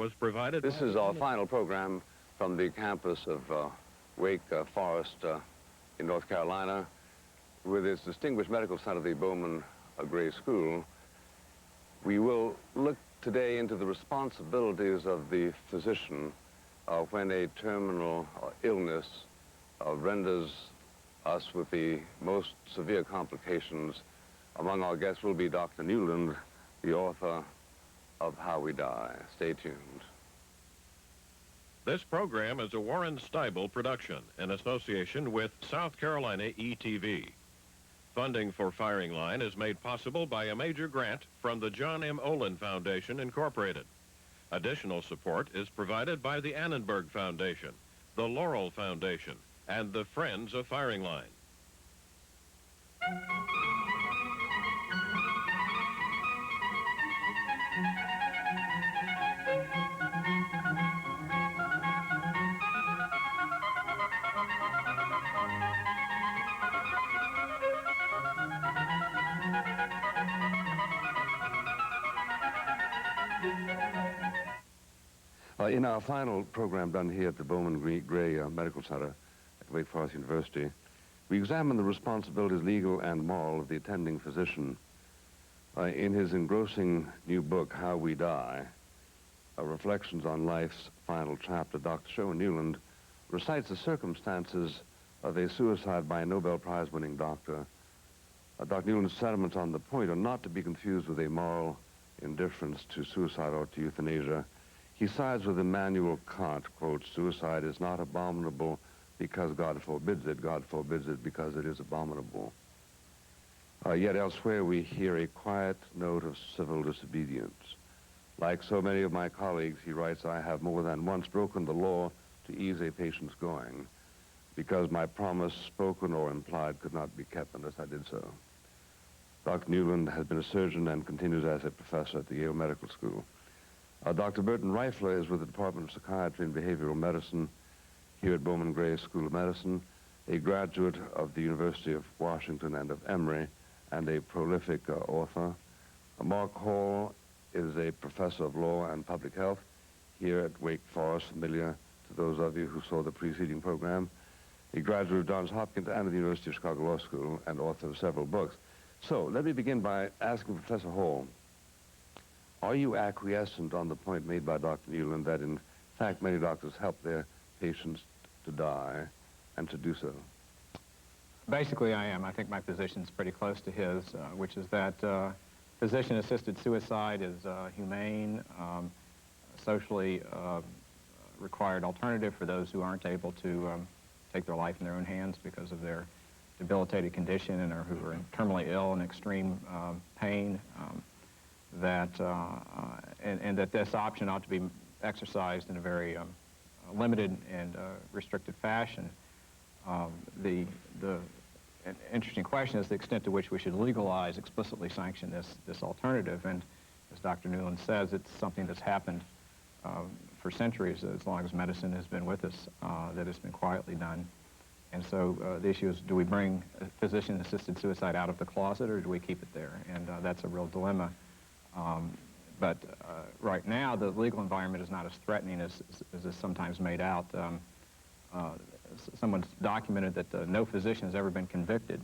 was provided. This is our final program from the campus of Wake Forest in North Carolina. With its distinguished medical center, the Bowman Gray School, we will look today into the responsibilities of the physician when a terminal illness renders us with the most severe complications. Among our guests will be Dr. Newland, the author of How We Die. Stay tuned. This program is a Warren Steibel production in association with South Carolina ETV. Funding for Firing Line is made possible by a major grant from the John M. Olin Foundation, Incorporated. Additional support is provided by the Annenberg Foundation, the Laurel Foundation, and the Friends of Firing Line. In our final program done here at the Bowman Gray Medical Center at Wake Forest University, we examine the responsibilities, legal and moral, of the attending physician. In his engrossing new book, How We Die, Reflections on Life's Final Chapter, Dr. Sherwin Newland recites the circumstances of a suicide by a Nobel Prize-winning doctor. Dr. Newland's sentiments on the point are not to be confused with a moral indifference to suicide or to euthanasia. He sides with Immanuel Kant, quote, "Suicide is not abominable because God forbids it. God forbids it because it is abominable." Yet elsewhere we hear a quiet note of civil disobedience. Like so many of my colleagues, he writes, "I have more than once broken the law to ease a patient's going because my promise, spoken or implied, could not be kept unless I did so." Dr. Newland has been a surgeon and continues as a professor at the Yale Medical School. Dr. Burton Reifler is with the Department of Psychiatry and Behavioral Medicine here at Bowman Gray School of Medicine, a graduate of the University of Washington and of Emory, and a prolific author. Mark Hall is a professor of law and public health here at Wake Forest, familiar to those of you who saw the preceding program, a graduate of Johns Hopkins and of the University of Chicago Law School, and author of several books. So let me begin by asking Professor Hall, are you acquiescent on the point made by Dr. Newland that, in fact, many doctors help their patients to die and to do so? Basically, I am. I think my position is pretty close to his, which is that physician-assisted suicide is humane, socially required alternative for those who aren't able to take their life in their own hands because of their debilitated condition and who are terminally ill and extreme pain. And that this option ought to be exercised in a very limited and restricted fashion. The interesting question is the extent to which we should legalize, explicitly sanction this alternative. And as Dr. Newland says, it's something that's happened for centuries, as long as medicine has been with us, that it's been quietly done. And so the issue is, do we bring physician-assisted suicide out of the closet, or do we keep it there? And that's a real dilemma. But right now, the legal environment is not as threatening as is sometimes made out. Someone's documented that no physician has ever been convicted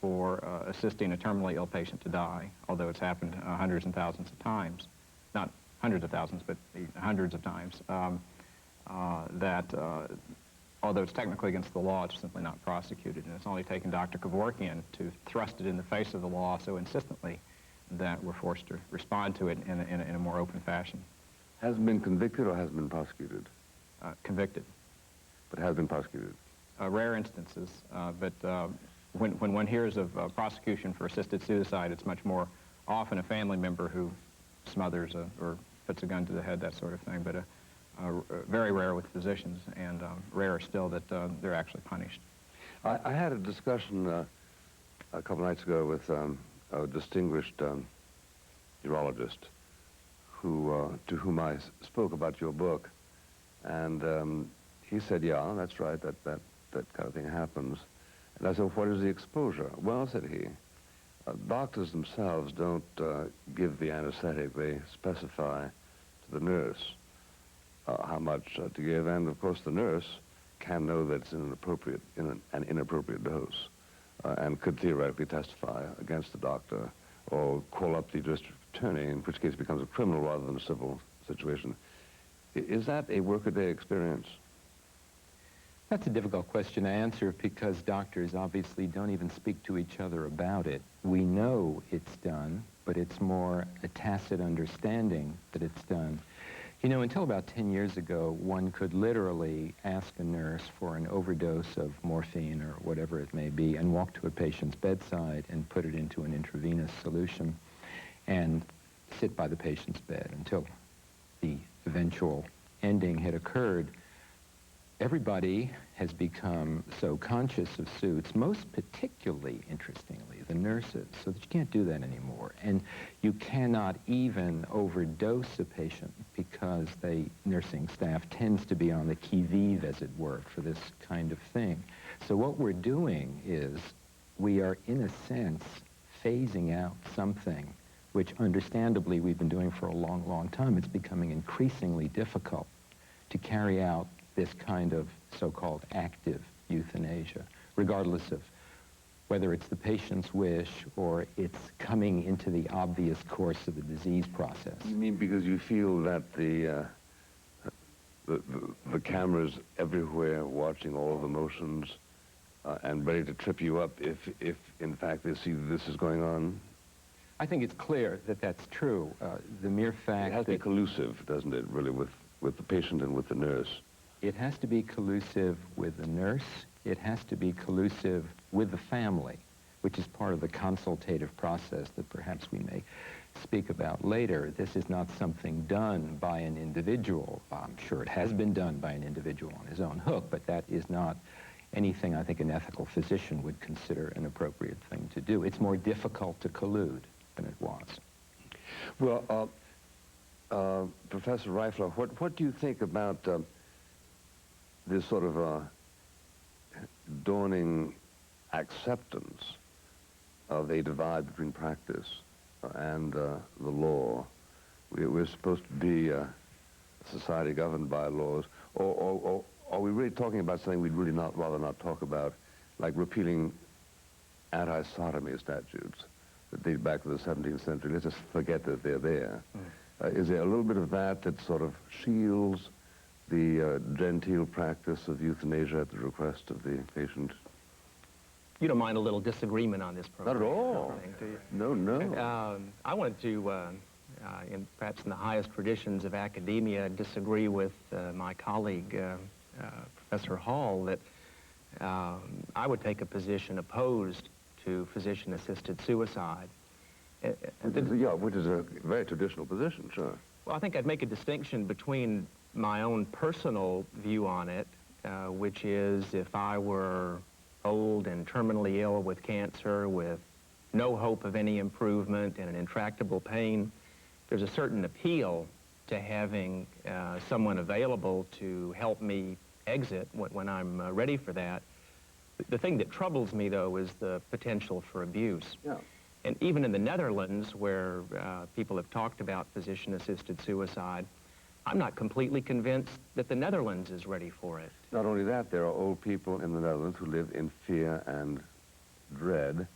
for assisting a terminally ill patient to die, although it's happened hundreds and thousands of times. Not hundreds of thousands, but hundreds of times. Although it's technically against the law, it's simply not prosecuted. And it's only taken Dr. Kevorkian to thrust it in the face of the law so insistently that we're forced to respond to it in a more open fashion. Has been convicted or has been prosecuted? Convicted. But has been prosecuted? Rare instances, but when one hears of prosecution for assisted suicide, it's much more often a family member who smothers or puts a gun to the head, that sort of thing, but very rare with physicians, and rarer still that they're actually punished. I had a discussion a couple nights ago with a distinguished urologist to whom I spoke about your book, and he said, "Yeah, that's right, that kind of thing happens." And I said, "What is the exposure?" "Well," said he, doctors themselves don't give the anesthetic. They specify to the nurse. how much to give, and of course the nurse can know that it's an inappropriate dose, and could theoretically testify against the doctor or call up the district attorney, in which case it becomes a criminal rather than a civil situation. Is that a workaday experience? That's a difficult question to answer because doctors obviously don't even speak to each other about it. We know it's done, but it's more a tacit understanding that it's done. You know, until about 10 years ago, one could literally ask a nurse for an overdose of morphine or whatever it may be and walk to a patient's bedside and put it into an intravenous solution and sit by the patient's bed until the eventual ending had occurred. Everybody has become so conscious of suits, most particularly, interestingly, the nurses, so that you can't do that anymore. And you cannot even overdose a patient because the nursing staff tends to be on the qui-vive, as it were, for this kind of thing. So what we're doing is we are, in a sense, phasing out something which, understandably, we've been doing for a long, long time. It's becoming increasingly difficult to carry out this kind of so-called active euthanasia, regardless of whether it's the patient's wish or it's coming into the obvious course of the disease process. You mean because you feel that the camera's everywhere watching all the motions and ready to trip you up if in fact they see this is going on? I think it's clear that that's true. The mere fact it has to be collusive, doesn't it, really, with the patient and with the nurse? It has to be collusive with the nurse. It has to be collusive with the family, which is part of the consultative process that perhaps we may speak about later. This is not something done by an individual. I'm sure it has been done by an individual on his own hook, but that is not anything I think an ethical physician would consider an appropriate thing to do. It's more difficult to collude than it was. Well, Professor Reifler, what do you think about this sort of dawning acceptance of a divide between practice and the law? We're supposed to be a society governed by laws, or are we really talking about something we'd really rather not talk about, like repealing anti-sodomy statutes that date back to the 17th century? Let's just forget that they're there. Is there a little bit of that that sort of shields the genteel practice of euthanasia at the request of the patient? You don't mind a little disagreement on this program? Not at all. Do you? No. I wanted to, perhaps in the highest traditions of academia, disagree with my colleague, Professor Hall, that I would take a position opposed to physician-assisted suicide. Which is a very traditional position, sure. Well, I think I'd make a distinction between my own personal view on it, which is if I were old and terminally ill with cancer, with no hope of any improvement and an intractable pain, there's a certain appeal to having someone available to help me exit when I'm ready for that. The thing that troubles me, though, is the potential for abuse. Yeah. And even in the Netherlands, where people have talked about physician-assisted suicide, I'm not completely convinced that the Netherlands is ready for it. Not only that, there are old people in the Netherlands who live in fear and dread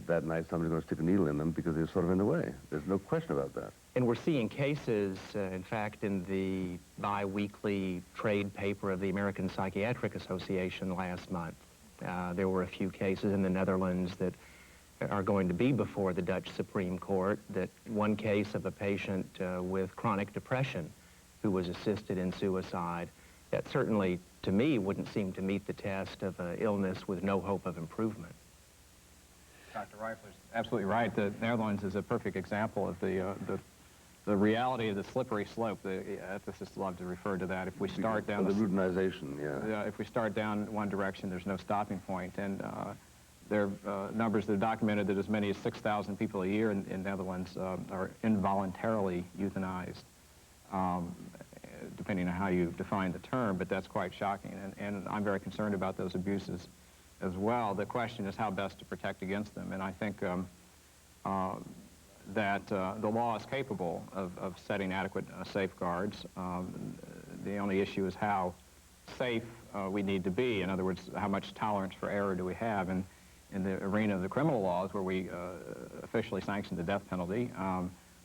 that night somebody's going to stick a needle in them because they're sort of in the way. There's no question about that. And we're seeing cases, in fact, in the bi-weekly trade paper of the American Psychiatric Association last month. There were a few cases in the Netherlands that are going to be before the Dutch Supreme Court, that one case of a patient with chronic depression who was assisted in suicide, that certainly, to me, wouldn't seem to meet the test of an illness with no hope of improvement. Dr. Reifler's absolutely right. The Netherlands is a perfect example of the reality of the slippery slope. The ethicists love to refer to that. If we start down the routinization, yeah. If we start down one direction, there's no stopping point. And there are numbers that are documented that as many as 6,000 people a year in Netherlands are involuntarily euthanized, depending on how you define the term, but that's quite shocking. And I'm very concerned about those abuses as well. The question is how best to protect against them. And I think that the law is capable of setting adequate safeguards. The The only issue is how safe we need to be. In other words, how much tolerance for error do we have? And in the arena of the criminal laws, where we officially sanction the death penalty,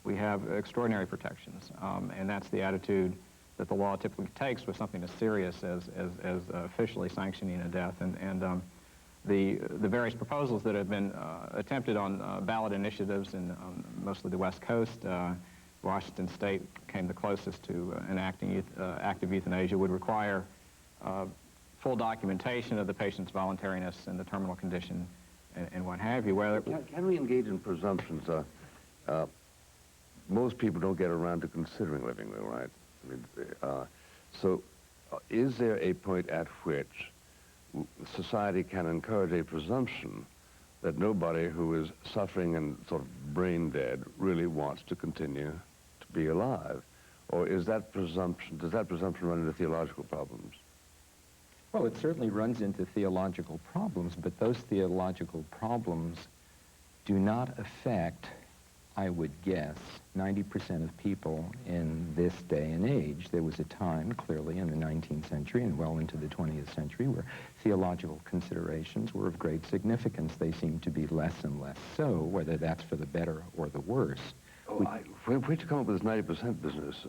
we have extraordinary protections. And that's the attitude that the law typically takes with something as serious as officially sanctioning a death. And the various proposals that have been attempted on ballot initiatives in mostly the West Coast, Washington State came the closest to enacting active euthanasia, would require full documentation of the patient's voluntariness and the terminal condition and what have you. Whether Can we engage in presumptions? Most people don't get around to considering living, though, right? I mean, is there a point at which society can encourage a presumption that nobody who is suffering and sort of brain dead really wants to continue to be alive? Or is that presumption, does that presumption run into theological problems? Well, it certainly runs into theological problems, but those theological problems do not affect, I would guess, 90% of people in this day and age. There was a time, clearly, in the 19th century and well into the 20th century, where theological considerations were of great significance. They seem to be less and less so, whether that's for the better or the worse. Where'd you come up with this 90% business?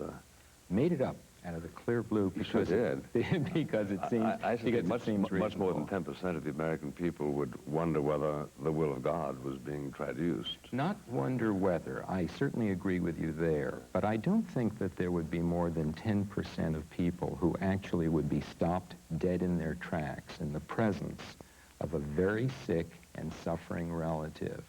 Made it up out of the clear blue because because it seems I think much more reasonable. than 10% of the American people would wonder whether the will of God was being traduced. Not wonder whether. I certainly agree with you there, but I don't think that there would be more than 10% of people who actually would be stopped dead in their tracks in the presence of a very sick and suffering relative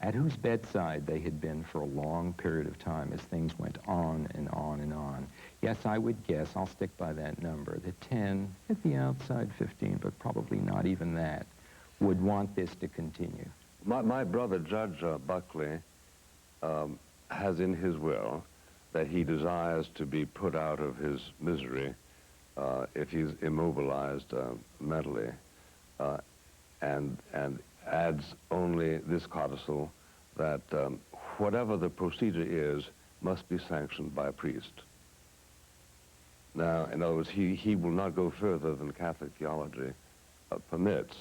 at whose bedside they had been for a long period of time as things went on and on and on. Yes, I would guess, I'll stick by that number, that 10, at the outside 15, but probably not even that, would want this to continue. My brother, Judge Buckley, has in his will that he desires to be put out of his misery if he's immobilized mentally, and adds only this codicil that whatever the procedure is must be sanctioned by a priest. Now, in other words, he will not go further than Catholic theology permits.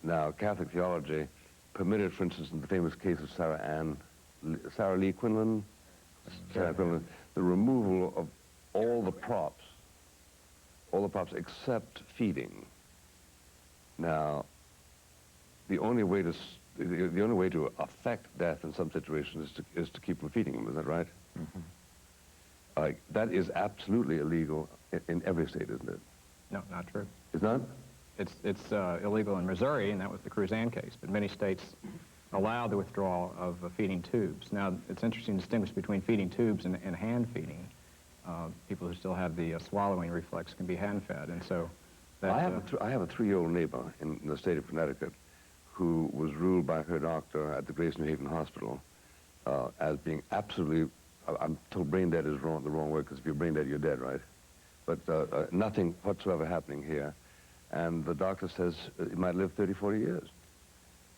Now, Catholic theology permitted, for instance, in the famous case of Sarah Lee Quinlan, the removal of all the props except feeding. Now, the only way to affect death in some situations is to keep from feeding him. Is that right? Mm-hmm. That is absolutely illegal in every state, isn't it? No, not true. It's not? It's illegal in Missouri, and that was the Cruzan case, but many states allow the withdrawal of feeding tubes. Now, it's interesting to distinguish between feeding tubes and hand feeding. People who still have the swallowing reflex can be hand-fed, and so that... I have a 3-year-old neighbor in the state of Connecticut who was ruled by her doctor at the Grace New Haven Hospital as being absolutely, I'm told brain dead is the wrong word, because if you're brain dead, you're dead, right? But nothing whatsoever happening here. And the doctor says it might live 30, 40 years,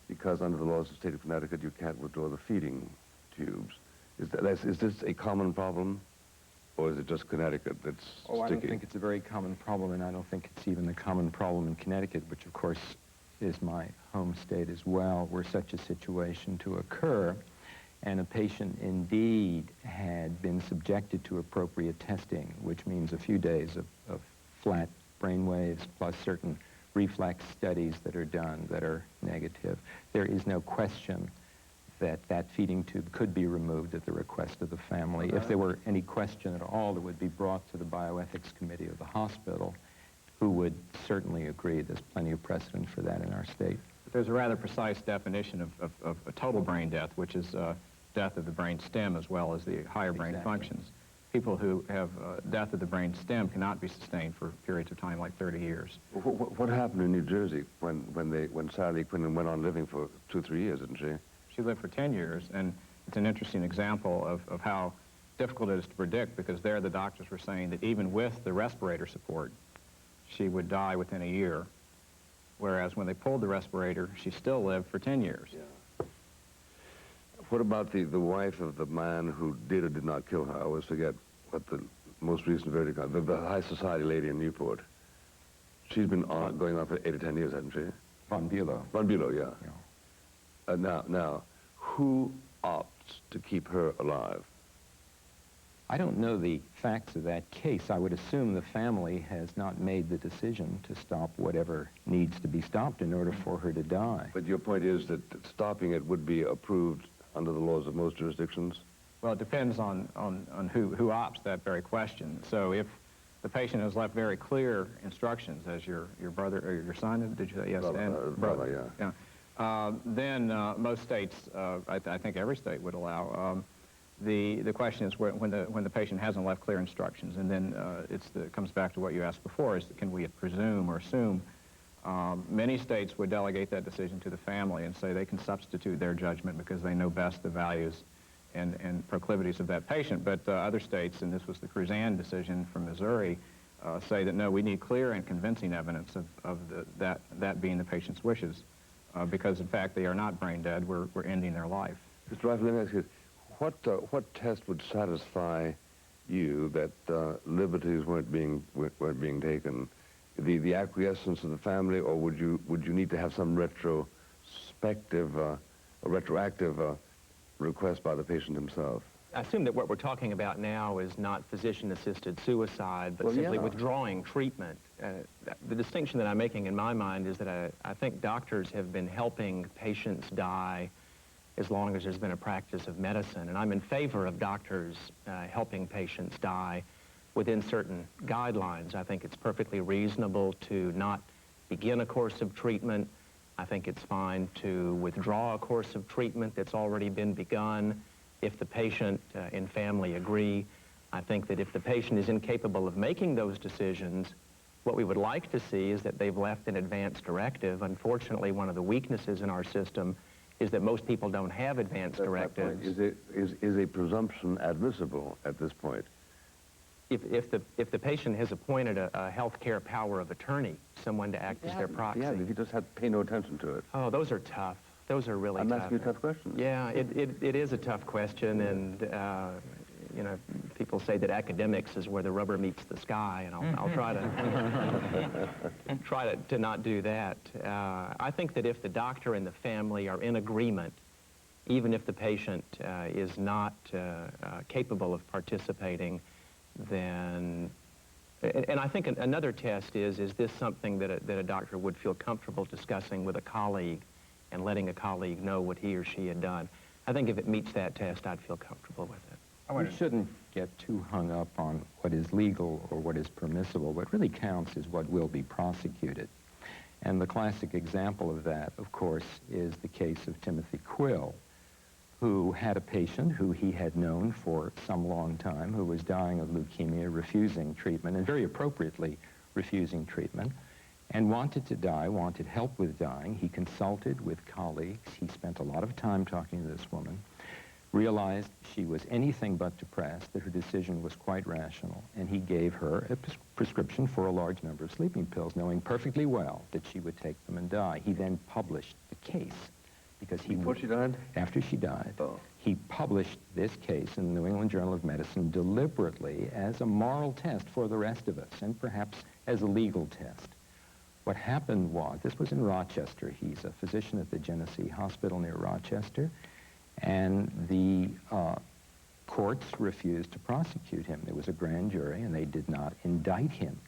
because under the laws of the state of Connecticut, you can't withdraw the feeding tubes. Is this a common problem, or is it just Connecticut that's sticky? I don't think it's a very common problem, and I don't think it's even a common problem in Connecticut, which, of course, is my home state as well, were such a situation to occur, and a patient indeed had been subjected to appropriate testing, which means a few days of flat brain waves plus certain reflex studies that are done that are negative. There is no question that that feeding tube could be removed at the request of the family. If there were any question at all, it would be brought to the bioethics committee of the hospital, who would certainly agree. There's plenty of precedent for that in our state. But there's a rather precise definition of a total brain death, which is death of the brain stem as well as the higher brain functions. People who have death of the brain stem cannot be sustained for periods of time like 30 years. What happened in New Jersey when Sarah Lee Quinlan went on living for 2 or 3 years, didn't she? She lived for 10 years, and it's an interesting example of how difficult it is to predict, because there the doctors were saying that even with the respirator support, she would die within a year, whereas when they pulled the respirator, she still lived for 10 years. Yeah. What about the wife of the man who did or did not kill her? I always forget what the most most recent verdict, the high society lady in Newport. She's been going on for 8 or 10 years, hasn't she? Von Bülow. Von Bülow, yeah. Yeah. Now, who opts to keep her alive? I don't know the facts of that case. I would assume the family has not made the decision to stop whatever needs to be stopped in order for her to die. But your point is that stopping it would be approved under the laws of most jurisdictions? Well, it depends on who opts that very question. So if the patient has left very clear instructions, as your brother or your son, did you say? Yes, brother, yeah. Then most states, I think every state would allow. The question is when the patient hasn't left clear instructions, and then it comes back to what you asked before: is can we presume or assume? Many states would delegate that decision to the family and say they can substitute their judgment because they know best the values and proclivities of that patient. But other states, and this was the Cruzan decision from Missouri, say that no, we need clear and convincing evidence of that being the patient's wishes, because in fact they are not brain dead. We're ending their life. Mr. Reifel, let me ask you, what test would satisfy you that liberties weren't being taken? The acquiescence of the family, or would you need to have some retrospective, retroactive request by the patient himself? I assume that what we're talking about now is not physician-assisted suicide, but simply withdrawing treatment. The distinction that I'm making in my mind is that I think doctors have been helping patients die as long as there's been a practice of medicine. And I'm in favor of doctors helping patients die within certain guidelines. I think it's perfectly reasonable to not begin a course of treatment. I think it's fine to withdraw a course of treatment that's already been begun if the patient and family agree. I think that if the patient is incapable of making those decisions, what we would like to see is that they've left an advance directive. Unfortunately, one of the weaknesses in our system is that most people don't have advance directives. Is a presumption admissible at this point? If the patient has appointed a health care power of attorney, someone to act as their proxy. Yeah, if you just have to pay no attention to it. Oh, those are tough. Those are really tough. tough. I'm asking you tough questions. Yeah, it is a tough question, and you know, people say that academics is where the rubber meets the sky, and I'll try to not do that. I think that if the doctor and the family are in agreement, even if the patient is not capable of participating, then, and I think another test is this something that a doctor would feel comfortable discussing with a colleague and letting a colleague know what he or she had done. I think if it meets that test, I'd feel comfortable with it. We shouldn't get too hung up on what is legal or what is permissible. What really counts is what will be prosecuted. And the classic example of that, of course, is the case of Timothy Quill, who had a patient who he had known for some long time, who was dying of leukemia, refusing treatment, and very appropriately refusing treatment, and wanted to die, wanted help with dying. He consulted with colleagues. He spent a lot of time talking to this woman, realized she was anything but depressed, that her decision was quite rational, and he gave her a prescription for a large number of sleeping pills, knowing perfectly well that she would take them and die. He then published the case. Because before she died? After she died. Oh. He published this case in the New England Journal of Medicine deliberately as a moral test for the rest of us, and perhaps as a legal test. What happened was, this was in Rochester. He's a physician at the Genesee Hospital near Rochester, and the courts refused to prosecute him. There was a grand jury, and they did not indict him.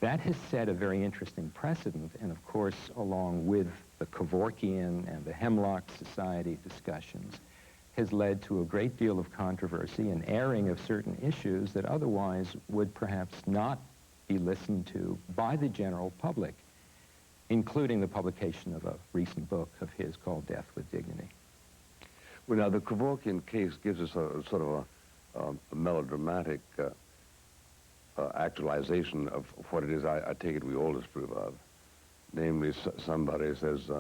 That has set a very interesting precedent, and of course, along with the Kevorkian and the Hemlock Society discussions, has led to a great deal of controversy and airing of certain issues that otherwise would perhaps not be listened to by the general public, including the publication of a recent book of his called Death with Dignity. Well, now, the Kevorkian case gives us a sort of a melodramatic actualization of what it is I take it we all disapprove of. Namely, somebody says,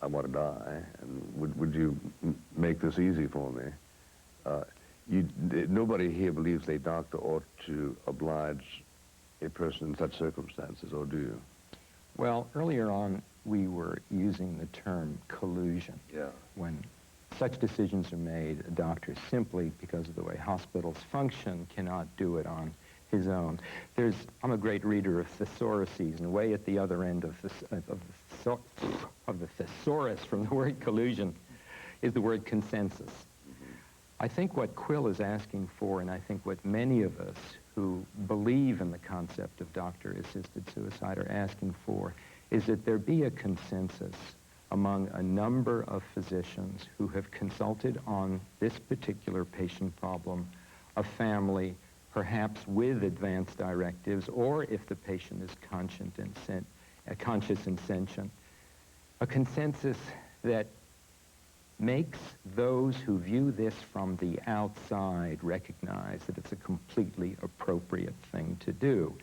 I want to die, and would you make this easy for me? Nobody here believes a doctor ought to oblige a person in such circumstances, or do you? Well, earlier on, we were using the term collusion. Yeah. When such decisions are made, a doctor simply, because of the way hospitals function, cannot do it on his own. I'm a great reader of thesauruses, and way at the other end of the thesaurus from the word collusion is the word consensus. I think what Quill is asking for, and I think what many of us who believe in the concept of doctor-assisted suicide are asking for, is that there be a consensus among a number of physicians who have consulted on this particular patient problem, a family, perhaps with advance directives, or if the patient is conscious and sentient, a consensus that makes those who view this from the outside recognize that it's a completely appropriate thing to do.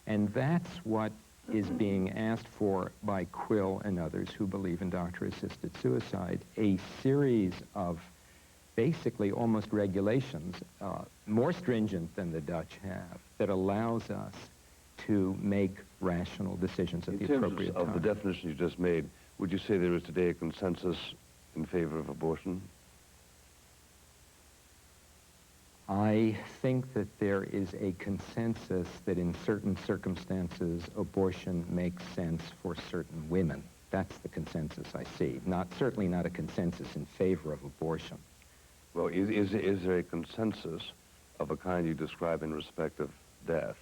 And that's what is being asked for by Quill and others who believe in doctor-assisted suicide, a series of basically almost regulations, more stringent than the Dutch have, that allows us to make rational decisions at the appropriate time. In terms of the definition you just made, would you say there is today a consensus in favor of abortion? I think that there is a consensus that in certain circumstances, abortion makes sense for certain women. That's the consensus I see. Certainly not a consensus in favor of abortion. Well, is there a consensus of a kind you describe in respect of death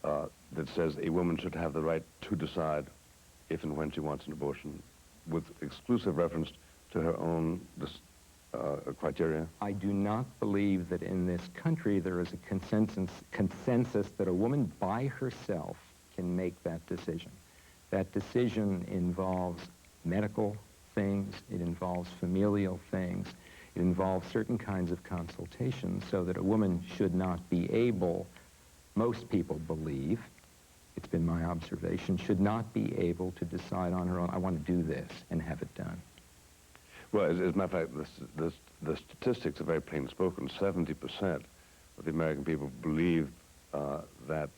that says a woman should have the right to decide if and when she wants an abortion with exclusive reference to her own criteria? I do not believe that in this country there is a consensus that a woman by herself can make that decision. That decision involves medical things, it involves familial things, it involves certain kinds of consultations, so that a woman should not be able, most people believe, it's been my observation, should not be able to decide on her own, I want to do this, and have it done. Well, as a matter of fact, the statistics are very plain spoken. 70% of the American people believe that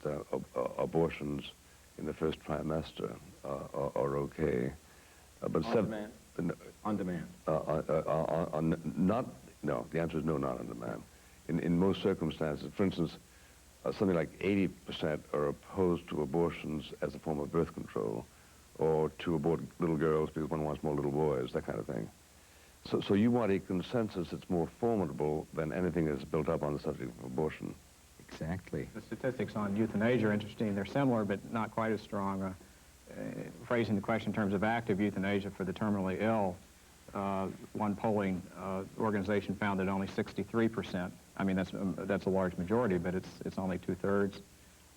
abortions in the first trimester are okay. But on demand? On demand. No, the answer is no, not on demand. In most circumstances, for instance, something like 80% are opposed to abortions as a form of birth control, or to abort little girls because one wants more little boys, that kind of thing. So you want a consensus that's more formidable than anything that's built up on the subject of abortion. Exactly. The statistics on euthanasia are interesting. They're similar, but not quite as strong. Phrasing the question in terms of active euthanasia for the terminally ill, one polling organization found that only 63%, I mean, that's a large majority, but it's only 2/3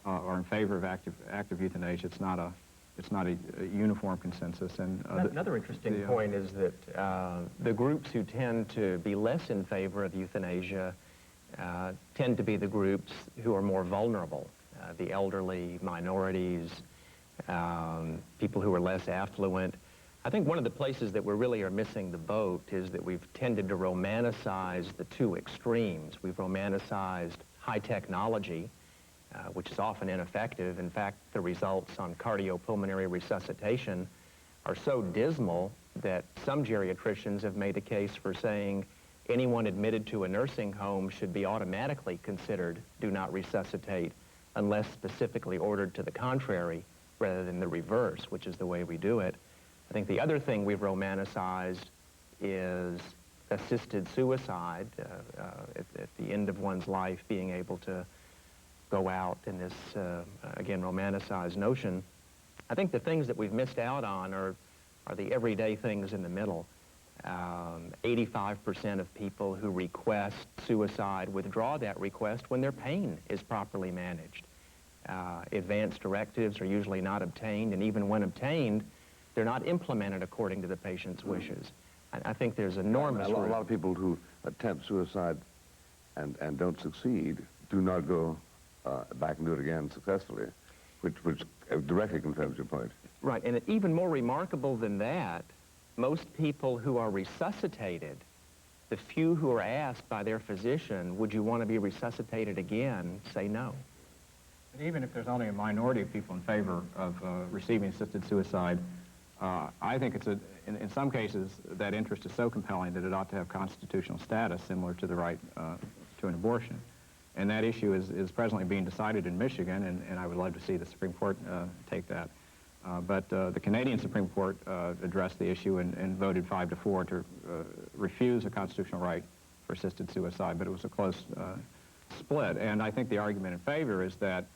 are in favor of active euthanasia. It's not a uniform consensus. And another interesting point is that the groups who tend to be less in favor of euthanasia tend to be the groups who are more vulnerable, the elderly, minorities, people who are less affluent. I think one of the places that we really are missing the boat is that we've tended to romanticize the two extremes. We've romanticized high technology, which is often ineffective. In fact, the results on cardiopulmonary resuscitation are so dismal that some geriatricians have made a case for saying anyone admitted to a nursing home should be automatically considered do not resuscitate unless specifically ordered to the contrary rather than the reverse, which is the way we do it. I think the other thing we've romanticized is assisted suicide, at the end of one's life, being able to go out in this, again, romanticized notion. I think the things that we've missed out on are the everyday things in the middle. 85% of people who request suicide withdraw that request when their pain is properly managed. Advance directives are usually not obtained, and even when obtained, they're not implemented according to the patient's wishes. I think there's enormous... A lot of people who attempt suicide and don't succeed do not go back and do it again successfully, which directly confirms your point. Right, and even more remarkable than that, most people who are resuscitated, the few who are asked by their physician, would you want to be resuscitated again, say no. And even if there's only a minority of people in favor of receiving assisted suicide, I think it's in some cases, that interest is so compelling that it ought to have constitutional status similar to the right to an abortion. And that issue is presently being decided in Michigan, and I would love to see the Supreme Court take that. But the Canadian Supreme Court addressed the issue and voted 5-4 to refuse a constitutional right for assisted suicide, but it was a close split. And I think the argument in favor is that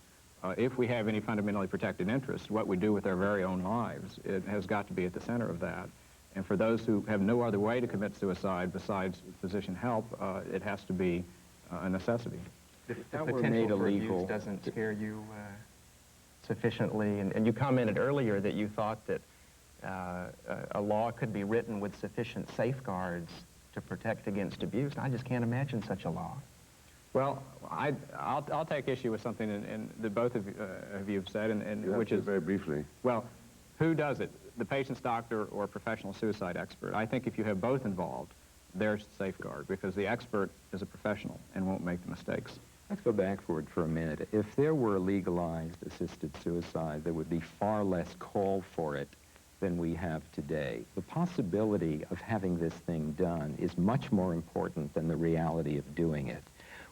if we have any fundamentally protected interest, what we do with our very own lives, it has got to be at the center of that. And for those who have no other way to commit suicide besides physician help, it has to be a necessity. The that were potential made for illegal- abuse doesn't scare you sufficiently, and you commented earlier that you thought that a law could be written with sufficient safeguards to protect against abuse. I just can't imagine such a law. Well, I'll take issue with something that both of you have said, You which have is, to very briefly. well, who does it? The patient's doctor or a professional suicide expert? I think if you have both involved, there's the safeguard, because the expert is a professional and won't make the mistakes. Let's go back for it for a minute. If there were legalized assisted suicide, there would be far less call for it than we have today. The possibility of having this thing done is much more important than the reality of doing it.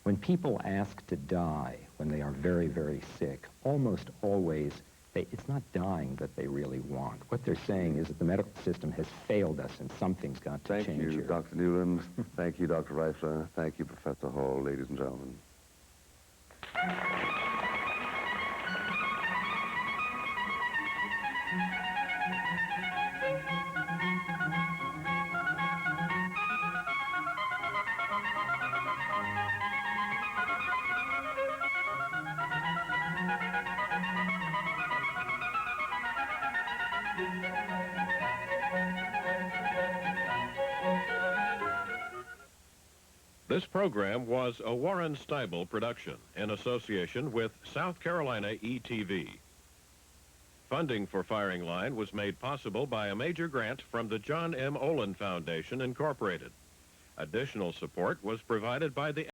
When people ask to die when they are very, very sick, almost always it's not dying that they really want. What they're saying is that the medical system has failed us and something's got to Thank change you, here. Dr. Newland. Thank you, Dr. Reifler. Thank you, Professor Hall, ladies and gentlemen. This program was a Warren Steibel production in association with South Carolina ETV. Funding for Firing Line was made possible by a major grant from the John M. Olin Foundation, Incorporated. Additional support was provided by the